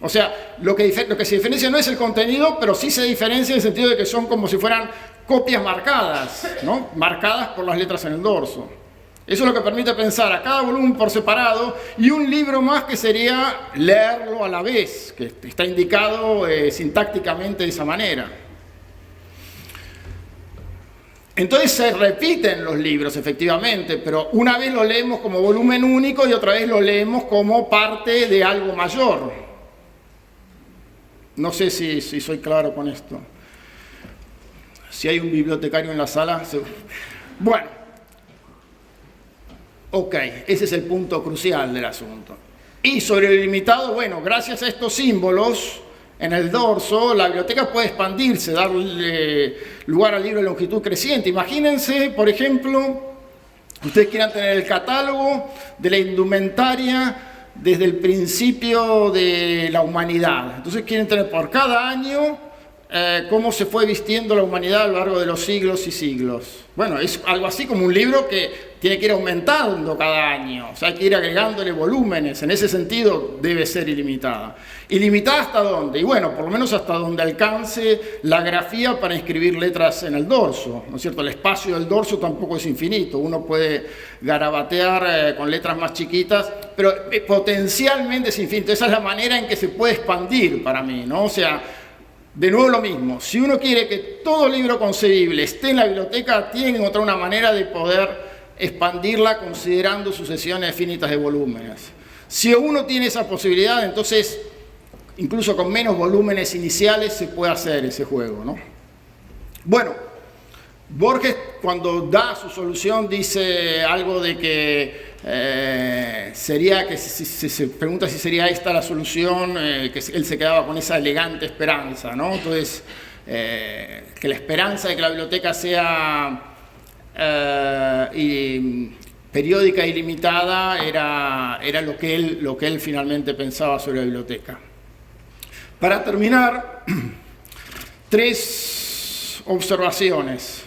O sea, lo que se diferencia no es el contenido, pero sí se diferencia en el sentido de que son como si fueran copias marcadas, ¿no? Marcadas por las letras en el dorso. Eso es lo que permite pensar a cada volumen por separado y un libro más que sería leerlo a la vez, que está indicado sintácticamente de esa manera. Entonces se repiten los libros, efectivamente, pero una vez lo leemos como volumen único y otra vez lo leemos como parte de algo mayor. No sé si soy claro con esto. Si hay un bibliotecario en la sala. Bueno, ok, ese es el punto crucial del asunto. Y sobre el ilimitado, bueno, gracias a estos símbolos en el dorso, la biblioteca puede expandirse, darle lugar al libro de longitud creciente. Imagínense, por ejemplo, ustedes quieran tener el catálogo de la indumentaria desde el principio de la humanidad. Entonces quieren tener por cada año cómo se fue vistiendo la humanidad a lo largo de los siglos y siglos. Bueno, es algo así como un libro que tiene que ir aumentando cada año, o sea, hay que ir agregándole volúmenes. En ese sentido debe ser ilimitada. ¿Ilimitada hasta dónde? Y bueno, por lo menos hasta donde alcance la grafía para inscribir letras en el dorso, ¿no es cierto? El espacio del dorso tampoco es infinito, uno puede garabatear con letras más chiquitas, pero potencialmente es infinito. Esa es la manera en que se puede expandir para mí, ¿no? O sea, de nuevo lo mismo, si uno quiere que todo libro concebible esté en la biblioteca, tiene que encontrar una manera de poder expandirla considerando sucesiones finitas de volúmenes. Si uno tiene esa posibilidad, entonces incluso con menos volúmenes iniciales se puede hacer ese juego, ¿no? Bueno, Borges cuando da su solución dice algo de que sería que se pregunta si sería esta la solución, que él se quedaba con esa elegante esperanza, ¿no? Entonces, que la esperanza de que la biblioteca sea periódica y limitada era lo que él finalmente pensaba sobre la biblioteca. Para terminar, 3 observaciones.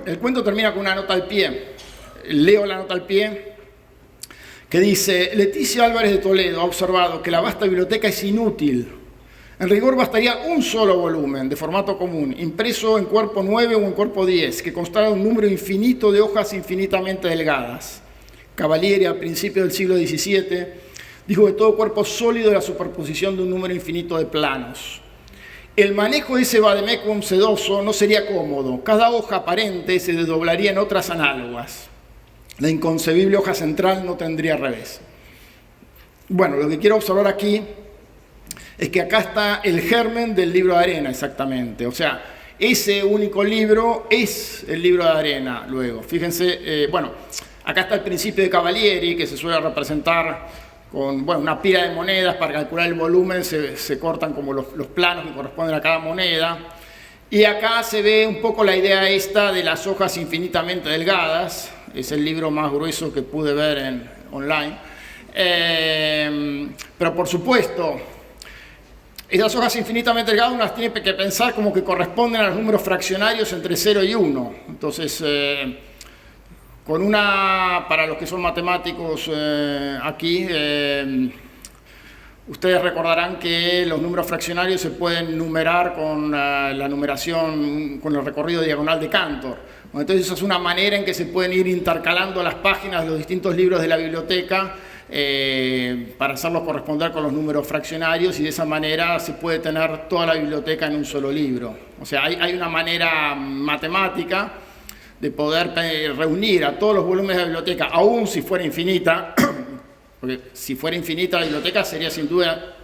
El cuento termina con una nota al pie. Leo la nota al pie, que dice: Leticia Álvarez de Toledo ha observado que la vasta biblioteca es inútil. En rigor bastaría un solo volumen de formato común, impreso en cuerpo 9 o en cuerpo 10, que constara de un número infinito de hojas infinitamente delgadas. Cavalieri, al principio del siglo XVII, dijo que todo cuerpo sólido es la superposición de un número infinito de planos. El manejo de ese vademecum sedoso no sería cómodo. Cada hoja aparente se desdoblaría en otras análogas. La inconcebible hoja central no tendría revés. Bueno, lo que quiero observar aquí es que acá está el germen del libro de arena, exactamente. O sea, ese único libro es el libro de arena, luego. Fíjense, bueno, acá está el principio de Cavalieri, que se suele representar con una pila de monedas. Para calcular el volumen se cortan como los planos que corresponden a cada moneda. Y acá se ve un poco la idea esta de las hojas infinitamente delgadas. Es el libro más grueso que pude ver online. Pero por supuesto, esas hojas infinitamente delgadas uno las tiene que pensar como que corresponden a los números fraccionarios entre 0 y 1. Entonces, para los que son matemáticos aquí, ustedes recordarán que los números fraccionarios se pueden numerar con la numeración, con el recorrido diagonal de Cantor. Entonces esa es una manera en que se pueden ir intercalando las páginas de los distintos libros de la biblioteca para hacerlos corresponder con los números fraccionarios, y de esa manera se puede tener toda la biblioteca en un solo libro. O sea, hay una manera matemática de poder reunir a todos los volúmenes de la biblioteca, aun si fuera infinita, porque si fuera infinita la biblioteca sería sin duda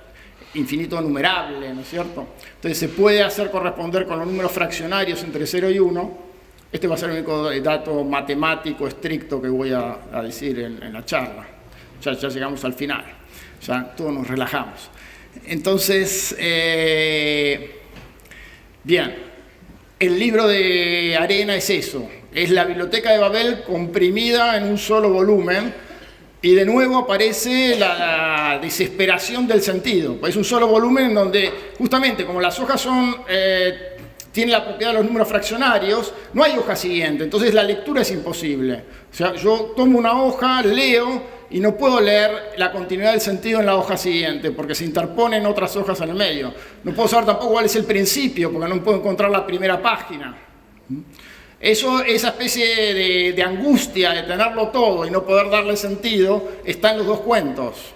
infinito numerable, ¿no es cierto? Entonces se puede hacer corresponder con los números fraccionarios entre 0 y 1. Este va a ser el único dato matemático estricto que voy a decir en la charla. Ya llegamos al final, ya todos nos relajamos. Entonces, bien, el libro de Arena es eso, es la Biblioteca de Babel comprimida en un solo volumen, y de nuevo aparece la desesperación del sentido. Es un solo volumen en donde, justamente, como las hojas tienen la propiedad de los números fraccionarios, no hay hoja siguiente, entonces la lectura es imposible. O sea, yo tomo una hoja, leo, y no puedo leer la continuidad del sentido en la hoja siguiente, porque se interponen otras hojas en el medio. No puedo saber tampoco cuál es el principio, porque no puedo encontrar la primera página. Esa especie de angustia de tenerlo todo y no poder darle sentido, está en los dos cuentos.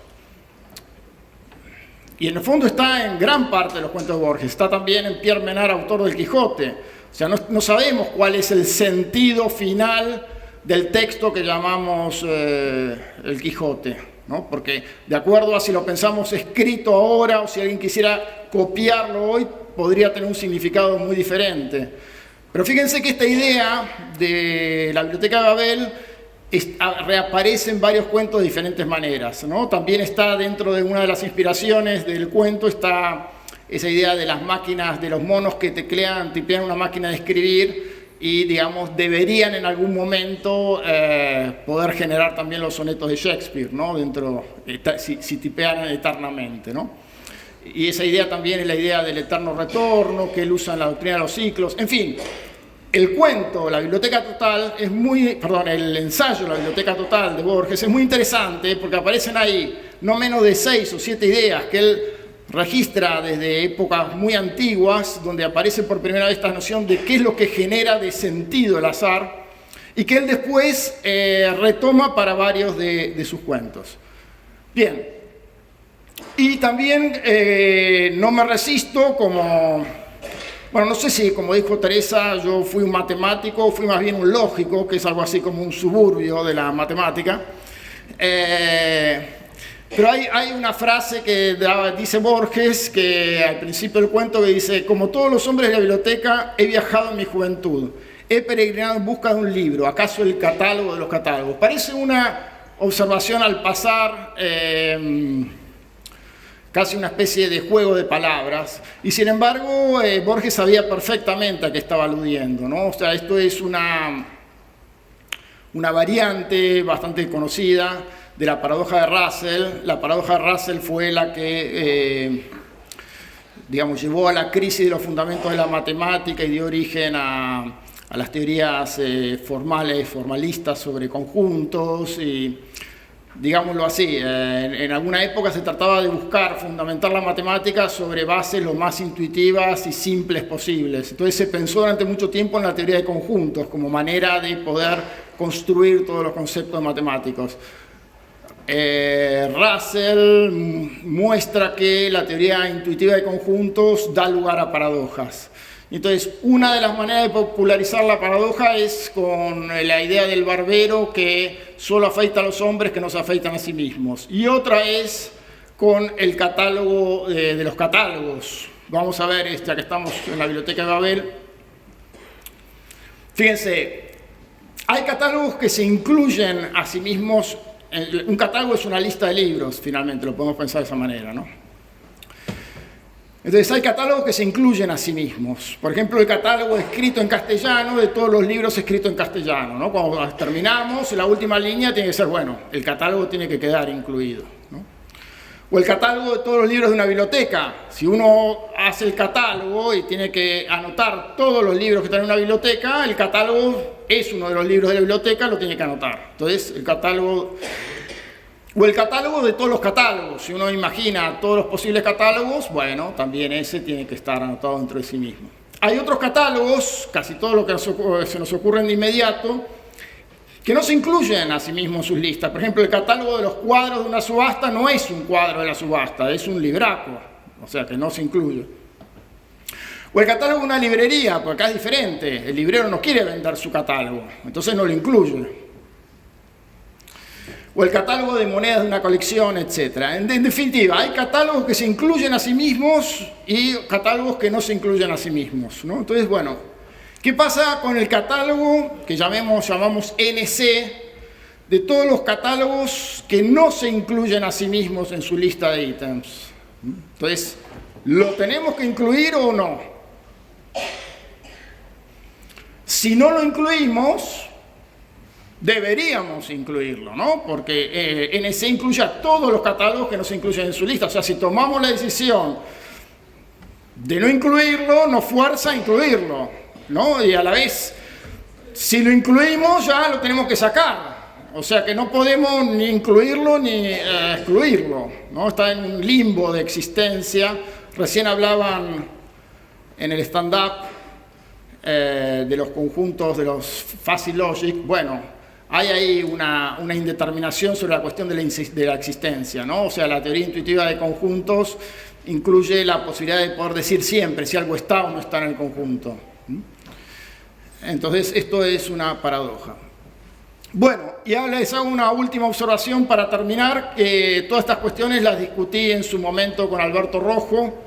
Y en el fondo está en gran parte de los cuentos de Borges. Está también en Pierre Menard, autor del Quijote. O sea, no sabemos cuál es el sentido final del texto que llamamos el Quijote, ¿no? Porque de acuerdo a si lo pensamos escrito ahora o si alguien quisiera copiarlo hoy, podría tener un significado muy diferente. Pero fíjense que esta idea de la Biblioteca de Babel reaparece en varios cuentos de diferentes maneras, ¿no? También está dentro de una de las inspiraciones del cuento, está esa idea de las máquinas, de los monos que tipean una máquina de escribir y, digamos, deberían en algún momento poder generar también los sonetos de Shakespeare, ¿no? Si tipearan eternamente, ¿no? Y esa idea también es la idea del eterno retorno, que él usa en la doctrina de los ciclos. En fin, el cuento, la biblioteca total, el ensayo, la biblioteca total de Borges, es muy interesante porque aparecen ahí no menos de 6 o 7 ideas que él registra desde épocas muy antiguas, donde aparece por primera vez esta noción de qué es lo que genera de sentido el azar, y que él después retoma para varios de sus cuentos. Bien, y también no me resisto bueno, no sé si, como dijo Teresa, yo fui un matemático, fui más bien un lógico, que es algo así como un suburbio de la matemática. Pero hay una frase que dice Borges, que al principio del cuento, que dice: como todos los hombres de la biblioteca, he viajado en mi juventud, he peregrinado en busca de un libro, acaso el catálogo de los catálogos. Parece una observación al pasar, casi una especie de juego de palabras, y sin embargo Borges sabía perfectamente a qué estaba aludiendo, ¿no? O sea, esto es una variante bastante conocida de la paradoja de Russell. La paradoja de Russell fue la que, digamos, llevó a la crisis de los fundamentos de la matemática y dio origen a las teorías formalistas sobre conjuntos y, digámoslo así, en alguna época se trataba de fundamentar la matemática sobre bases lo más intuitivas y simples posibles. Entonces se pensó durante mucho tiempo en la teoría de conjuntos como manera de poder construir todos los conceptos matemáticos. Russell muestra que la teoría intuitiva de conjuntos da lugar a paradojas. Entonces, una de las maneras de popularizar la paradoja es con la idea del barbero que solo afeita a los hombres que no se afeitan a sí mismos. Y otra es con el catálogo de los catálogos. Vamos a ver, ya que estamos en la Biblioteca de Babel. Fíjense, hay catálogos que se incluyen a sí mismos. Un catálogo es una lista de libros, finalmente, lo podemos pensar de esa manera, ¿no? Entonces hay catálogos que se incluyen a sí mismos. Por ejemplo, el catálogo escrito en castellano de todos los libros escritos en castellano, ¿no? Cuando terminamos, la última línea tiene que ser, bueno, el catálogo tiene que quedar incluido, ¿no? O el catálogo de todos los libros de una biblioteca. Si uno hace el catálogo y tiene que anotar todos los libros que están en una biblioteca, el catálogo es uno de los libros de la biblioteca, lo tiene que anotar. Entonces, el catálogo... O el catálogo de todos los catálogos. Si uno imagina todos los posibles catálogos, bueno, también ese tiene que estar anotado dentro de sí mismo. Hay otros catálogos, casi todo lo que se nos ocurren de inmediato, que no se incluyen a sí mismos en sus listas. Por ejemplo, el catálogo de los cuadros de una subasta no es un cuadro de la subasta, es un libraco, o sea que no se incluye. O el catálogo de una librería, porque acá es diferente, el librero no quiere vender su catálogo, entonces no lo incluye. o el catálogo de monedas de una colección, etc. En definitiva, hay catálogos que se incluyen a sí mismos y catálogos que no se incluyen a sí mismos, ¿no? Entonces, bueno, ¿qué pasa con el catálogo que llamamos NC, de todos los catálogos que no se incluyen a sí mismos en su lista de ítems? Entonces, ¿lo tenemos que incluir o no? Si no lo incluimos, deberíamos incluirlo, ¿no? Porque NC incluye a todos los catálogos que no se incluyen en su lista. O sea, si tomamos la decisión de no incluirlo, nos fuerza a incluirlo, ¿no? Y a la vez, si lo incluimos, ya lo tenemos que sacar. O sea que no podemos ni incluirlo ni excluirlo, ¿no? Está en un limbo de existencia. Recién hablaban en el stand-up de los conjuntos de los fuzzy logic. Bueno, hay ahí una indeterminación sobre la cuestión de la existencia, ¿no? O sea, la teoría intuitiva de conjuntos incluye la posibilidad de poder decir siempre si algo está o no está en el conjunto. Entonces, esto es una paradoja. Bueno, y ahora les hago una última observación para terminar. Todas estas cuestiones las discutí en su momento con Alberto Rojo,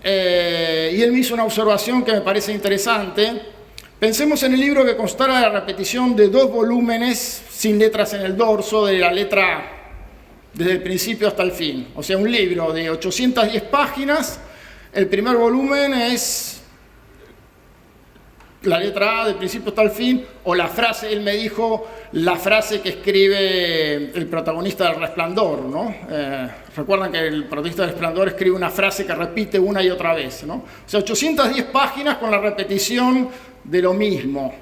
y él me hizo una observación que me parece interesante. Pensemos en el libro que constara de la repetición de 2 volúmenes sin letras en el dorso, de la letra desde el principio hasta el fin. O sea, un libro de 810 páginas, el primer volumen es la letra A del principio hasta el fin, o la frase, él me dijo, la frase que escribe el protagonista del Resplandor, ¿no? Recuerdan que el protagonista del Resplandor escribe una frase que repite una y otra vez, ¿no? O sea, 810 páginas con la repetición de lo mismo.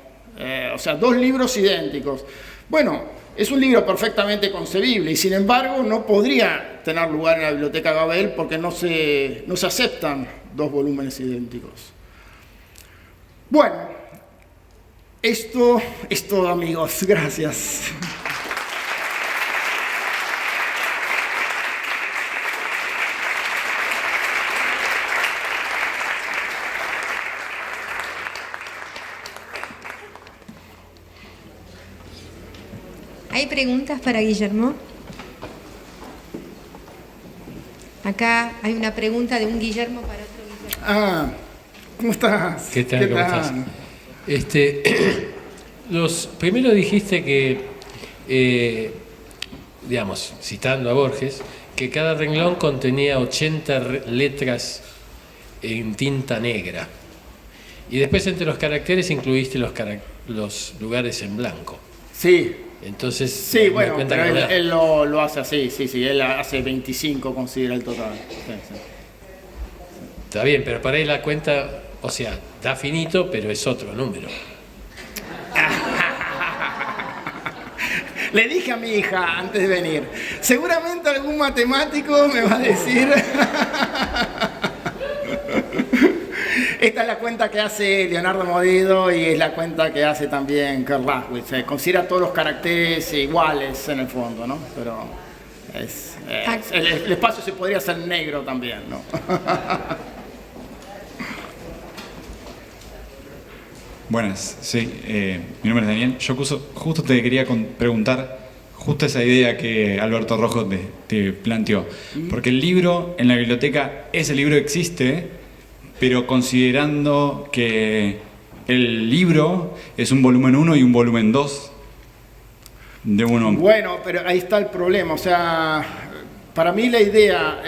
O sea, 2 libros idénticos. Bueno, es un libro perfectamente concebible y sin embargo no podría tener lugar en la biblioteca Gabel porque no se aceptan 2 volúmenes idénticos. Bueno, esto es todo, amigos. Gracias. ¿Hay preguntas para Guillermo? Acá hay una pregunta de un Guillermo para otro Guillermo. Ah, ¿cómo estás? ¿Qué tal? ¿Cómo estás? Primero dijiste que, digamos, citando a Borges, que cada renglón contenía 80 letras en tinta negra. Y después entre los caracteres incluiste los lugares en blanco. Sí. Entonces, sí, bueno, pero él lo hace así, sí, él hace 25, considera el total. Sí. Está bien, pero para él la cuenta, o sea, da finito, pero es otro número. Le dije a mi hija antes de venir, seguramente algún matemático me va a decir... Esta es la cuenta que hace Leonardo Modido y es la cuenta que hace también Karl Lachwitz. Considera todos los caracteres iguales en el fondo, ¿no? Pero el espacio se podría hacer negro también, ¿no? Buenas, sí. Mi nombre es Daniel. Yo justo te quería preguntar justo esa idea que Alberto Rojo te planteó. Porque el libro en la biblioteca, ese libro existe, pero considerando que el libro es un volumen 1 y un volumen 2 de uno. Bueno, pero ahí está el problema. O sea, para mí la idea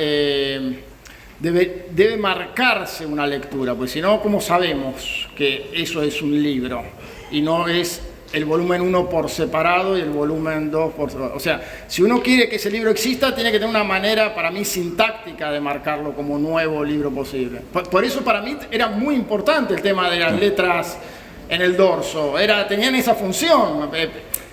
debe marcarse una lectura, porque si no, ¿cómo sabemos que eso es un libro? Y no es el volumen 1 por separado y el volumen 2 por separado. O sea, si uno quiere que ese libro exista, tiene que tener una manera, para mí, sintáctica de marcarlo como nuevo libro posible. Por eso, para mí, era muy importante el tema de las letras en el dorso. Tenían esa función.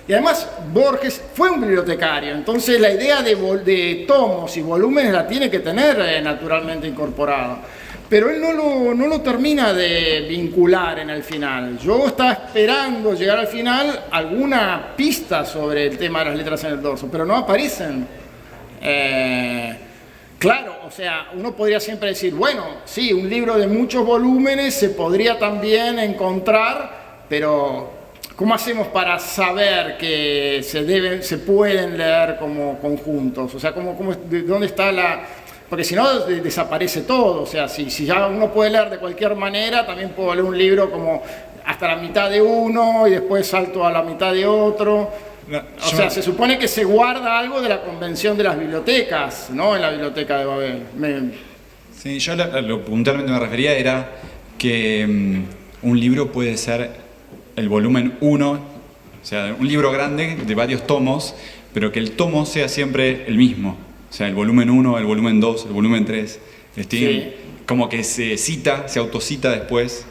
Y además, Borges fue un bibliotecario, entonces la idea de tomos y volúmenes la tiene que tener naturalmente incorporada. Pero él no lo termina de vincular en el final. Yo estaba esperando llegar al final alguna pista sobre el tema de las letras en el dorso, pero no aparecen. Claro, o sea, uno podría siempre decir, bueno, sí, un libro de muchos volúmenes se podría también encontrar, pero ¿Cómo hacemos para saber que se pueden leer como conjuntos? O sea, ¿de dónde está la...? Porque si no, desaparece todo. O sea, si ya uno puede leer de cualquier manera, también puedo leer un libro como hasta la mitad de uno y después salto a la mitad de otro. No, O sea, se supone que se guarda algo de la convención de las bibliotecas, ¿no? En la biblioteca de Babel. Sí, yo lo puntualmente me refería era que un libro puede ser el volumen 1, o sea, un libro grande de varios tomos, pero que el tomo sea siempre el mismo. O sea, el volumen 1, el volumen 2, el volumen 3. Sí. Como que se autocita después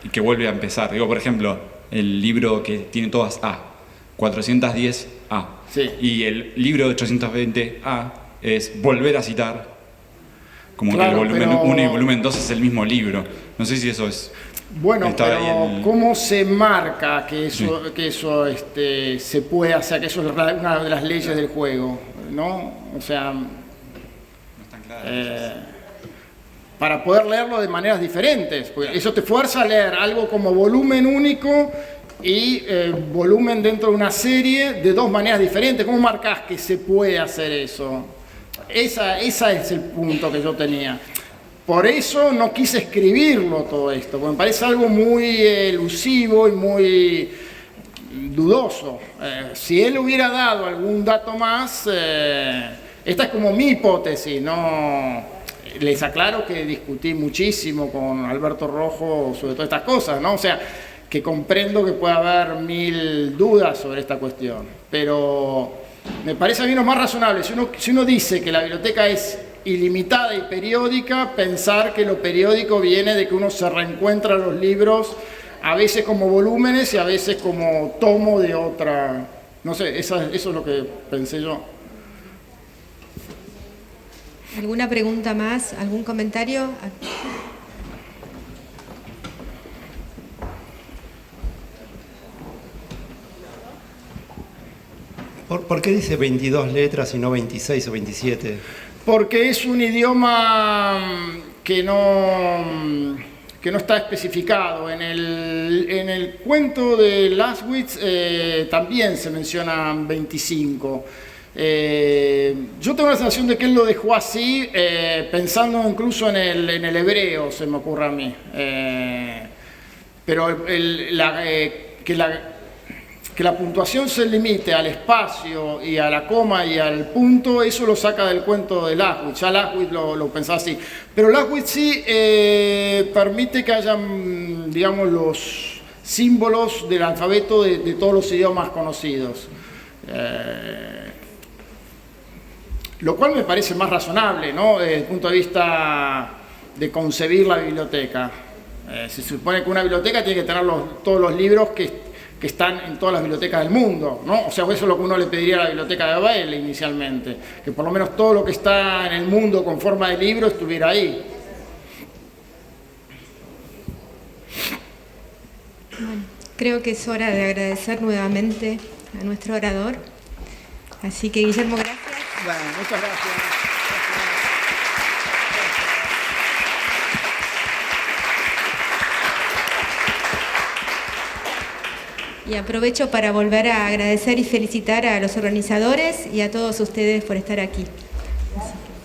y que vuelve a empezar. Digo, por ejemplo, el libro que tiene todas A, 410A. Sí. Y el libro de 820A es volver a citar. Como Claro, que el volumen pero... 1 y el volumen 2 es el mismo libro. No sé si eso es... Bueno, está ahí pero ¿cómo se marca que eso, se puede hacer, que eso es una de las leyes del juego, ¿no? O sea, No es tan claro. para poder leerlo de maneras diferentes, porque eso te fuerza a leer algo como volumen único y volumen dentro de una serie de dos maneras diferentes. ¿Cómo marcas que se puede hacer eso? Ese es el punto que yo tenía. Por eso no quise escribirlo todo esto, porque me parece algo muy elusivo y muy dudoso. Si él hubiera dado algún dato más, esta es como mi hipótesis, ¿no? Les aclaro que discutí muchísimo con Alberto Rojo sobre todas estas cosas, ¿no? O sea, que comprendo que pueda haber 1000 dudas sobre esta cuestión, pero me parece a mí lo más razonable. Si uno dice que la biblioteca es ilimitada y periódica, pensar que lo periódico viene de que uno se reencuentra los libros, a veces como volúmenes y a veces como tomo de otra. No sé, eso es lo que pensé yo. ¿Alguna pregunta más? ¿Algún comentario? ¿Por qué dice 22 letras y no 26 o 27? Porque es un idioma que no está especificado. En el cuento de Laswitz también se mencionan 25. Yo tengo la sensación de que él lo dejó así, pensando incluso en el hebreo, se me ocurre a mí. Pero que la puntuación se limite al espacio y a la coma y al punto, eso lo saca del cuento de Laswitz. Ya Laswitz lo pensaba así. Pero Laswitz sí permite que hayan, digamos, los símbolos del alfabeto de todos los idiomas conocidos. Lo cual me parece más razonable, ¿no? Desde el punto de vista de concebir la biblioteca. Se supone que una biblioteca tiene que tener todos los libros que están en todas las bibliotecas del mundo, ¿no? O sea, eso es lo que uno le pediría a la biblioteca de Babel inicialmente, que por lo menos todo lo que está en el mundo con forma de libro estuviera ahí. Bueno, creo que es hora de agradecer nuevamente a nuestro orador. Así que, Guillermo, gracias. Bueno, muchas gracias. Y aprovecho para volver a agradecer y felicitar a los organizadores y a todos ustedes por estar aquí. Así que...